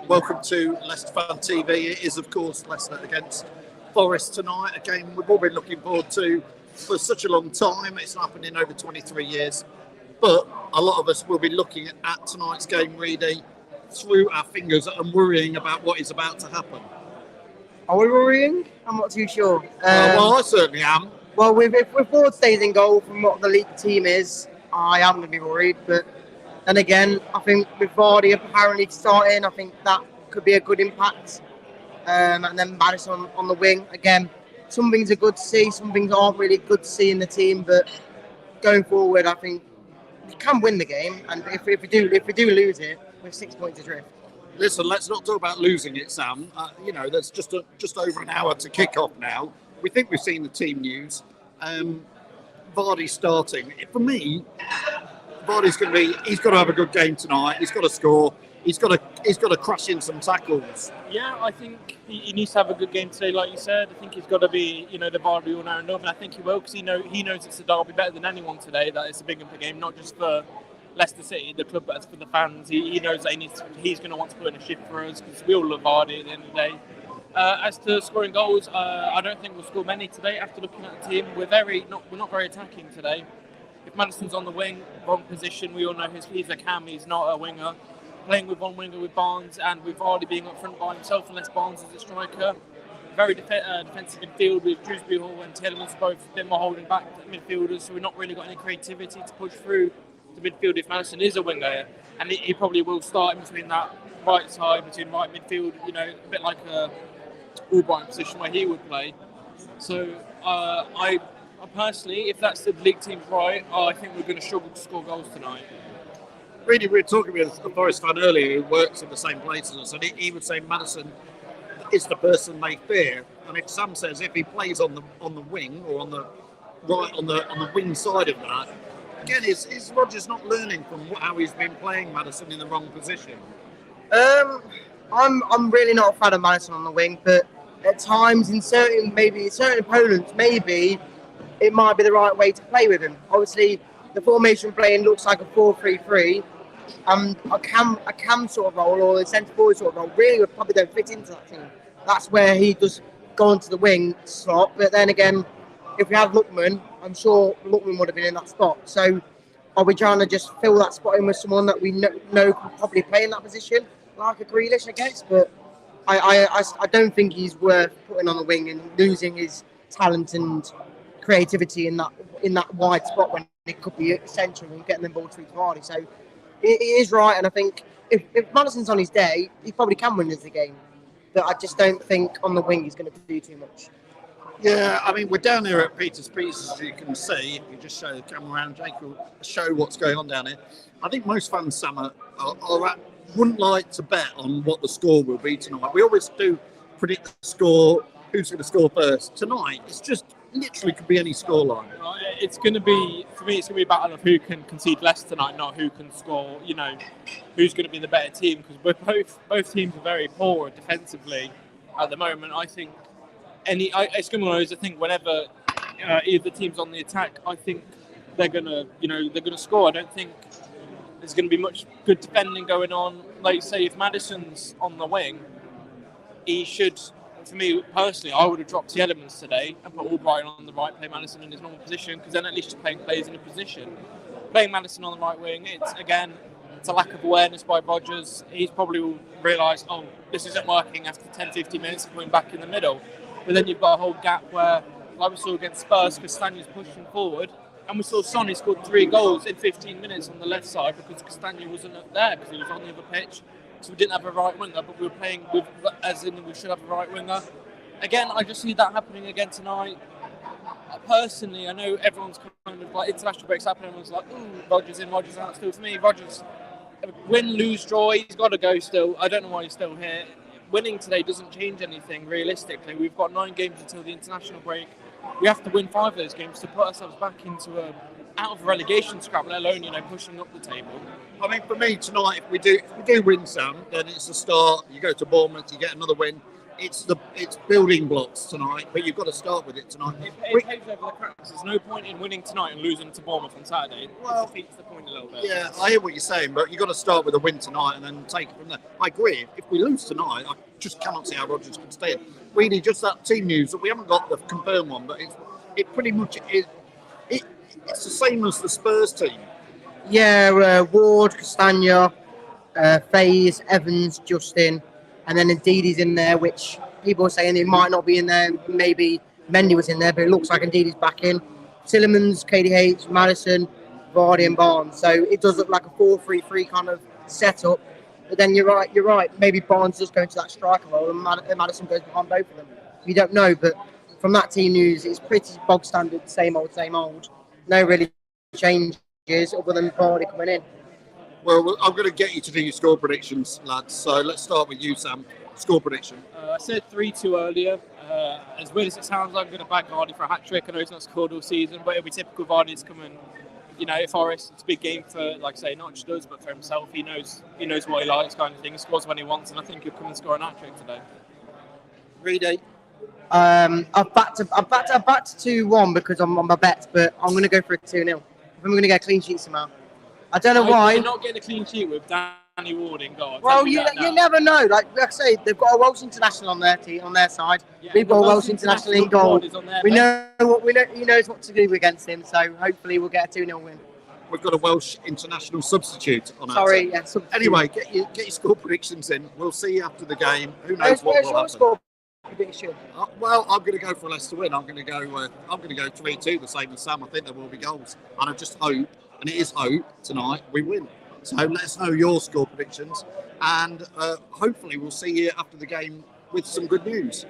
Welcome to Leicester Fan TV. It is, of course, Leicester against Forest tonight. A game we've all been looking forward to for such a long time. It's happened in over 23 years. But a lot of us will be looking at tonight's game really through our fingers and worrying about what is about to happen. Are we worrying? I'm not too sure. Well, I certainly am. Well, if Ford stays in goal from what the league team is, I am going to be worried. But then again, I think with Vardy apparently starting, I think that could be a good impact. And then Madison on the wing. Again, some things are good to see, some things aren't really good to see in the team. But going forward, I think we can win the game. And if we do lose it, we're 6 points adrift. Listen, let's not talk about losing it, Sam. There's just over an hour to kick off now. We think we've seen the team news. Vardy starting. For me, Vardy's he's got to have a good game tonight. He's got to score. He's got to crash in some tackles. Yeah, I think he needs to have a good game today, like you said. I think he's got to be, the Vardy all now and love, and I think he will, because he knows it's a derby better than anyone today. That it's a big game, not just for Leicester City, the club, but as for the fans. He knows that he's going to want to put in a shift for us, because we all love Vardy at the end of the day. As to scoring goals, I don't think we'll score many today. After looking at the team, we're not very attacking today. If Madison's on the wing, wrong position, we all know he's a cam, he's not a winger. Playing with one winger with Barnes, and with Vardy being up front by himself, unless Barnes is a striker. Very defensive midfield with Dewsbury Hall and Tielemans both a bit more holding back midfielders, so we've not really got any creativity to push through the midfield if Madison is a winger. And he probably will start in between that right side, between right midfield, a bit like a Albright position where he would play. So I personally, if that's the league team's right, I think we're going to struggle to score goals tonight. Really, we were talking with a Forest fan earlier who works in the same place as us, and he would say Madison is the person they fear. And if Sam says if he plays on the wing or on the wing side of that, again, is Rodgers not learning from how he's been playing Madison in the wrong position? I'm really not a fan of Madison on the wing, but at times in certain opponents, maybe it might be the right way to play with him. Obviously, the formation playing looks like a 4-3-3, and a cam sort of role or a centre forward sort of role really probably don't fit into that team. That's where he does go onto the wing slot. But then again, if we have Lookman, I'm sure Lookman would have been in that spot. So are we trying to just fill that spot in with someone that we know can probably play in that position, like a Grealish, I guess? But I don't think he's worth putting on the wing and losing his talent and creativity in that wide spot when it could be essential in getting them ball through to Vardy. So he is right, and I think if Madison's on his day, he probably can win us the game. But I just don't think on the wing he's going to do too much. Yeah, I mean, we're down here at Peter's Pieces, as you can see. If you just show the camera around, Jake will show what's going on down here. I think most fans, Sam, wouldn't like to bet on what the score will be tonight. We always do predict the score, who's going to score first. Tonight, it's just literally could be any scoreline. It's going to be, for me, it's going to be a battle of who can concede less tonight, not who can score, who's going to be the better team, because both teams are very poor defensively at the moment. I think it's going to be one of those, I think whenever either team's on the attack, I think they're going to score. I don't think there's going to be much good defending going on. Like you say, if Madison's on the wing, he should, for me personally, I would have dropped Tielemans today and put Albright on the right, play Madison in his normal position, because then at least you're playing players in a position. Playing Madison on the right wing, it's a lack of awareness by Rodgers. He's probably realised, this isn't working after 10-15 minutes of putting back in the middle. But then you've got a whole gap where, like we saw against Spurs, Castagne's pushing forward, and we saw Sonny scored 3 goals in 15 minutes on the left side because Castagne wasn't there because he was on the other pitch. So we didn't have a right winger, but we were playing with, as in we should have a right winger. Again, I just see that happening again tonight. Personally, I know everyone's kind of like international breaks happen, everyone's like, Rodgers in, Rodgers out. Still, for me, Rodgers, win, lose, draw, he's got to go still. I don't know why he's still here. Winning today doesn't change anything realistically. We've got 9 games until the international break. We have to win 5 of those games to put ourselves back into out of a relegation scrap, let alone pushing up the table. I mean, for me tonight, if we do win, Sam, then it's a start. You go to Bournemouth, you get another win. it's building blocks tonight, but you've got to start with it tonight. It paves over the cracks. There's no point in winning tonight and losing to Bournemouth on Saturday. Well, it defeats the point a little bit. Yeah, I hear what you're saying, but you've got to start with a win tonight and then take it from there. I agree. If we lose tonight, I just cannot see how Rodgers can stay in. Really, just that team news that we haven't got the confirmed one, but it pretty much is. It's the same as the Spurs team. Yeah, Ward, Castagna, Faze, Evans, Justin, and then Ndidi's in there, which people are saying he might not be in there. Maybe Mendy was in there, but it looks like Ndidi's back in. Tillemans, KDH, Madison, Vardy and Barnes. So it does look like a 4-3-3 kind of setup. But then you're right. Maybe Barnes does go into that striker role and Madison goes behind both of them. You don't know, but from that team news, it's pretty bog standard, same old, same old. No really changes other than Vardy coming in. Well, I'm going to get you to do your score predictions, lads. So let's start with you, Sam. Score prediction. I said 3-2 earlier. As weird as it sounds, I'm going to back Vardy for a hat-trick. I know he's not scored all season, but it'll be typical Vardy to come and, Forest, it's a big game for, like I say, not just us, but for himself. He knows what he likes, kind of thing. He scores when he wants, and I think he'll come and score a hat-trick today. Reedy. I've backed to 2-1 because I'm on my bet, but I'm going to go for a 2-0. I think we're going to get a clean sheet somehow. I don't know why. You're not getting a clean sheet with Danny Ward in goal. Well, you never know. Like I say, they've got a Welsh international on their team, on their side. Yeah, we've got a Welsh international in goal. We know he knows what to do against him. So hopefully we'll get a 2-0 win. We've got a Welsh international substitute on our Sorry, team. yeah. Substitute. Anyway, get your score predictions in. We'll see you after the game. Who knows what will happen? Score prediction? Well, I'm going to go for a Leicester win. I'm going to go 3-2, the same as Sam. I think there will be goals, and I just hope, and it is hope tonight, we win. So let us know your score predictions, and hopefully we'll see you after the game with some good news.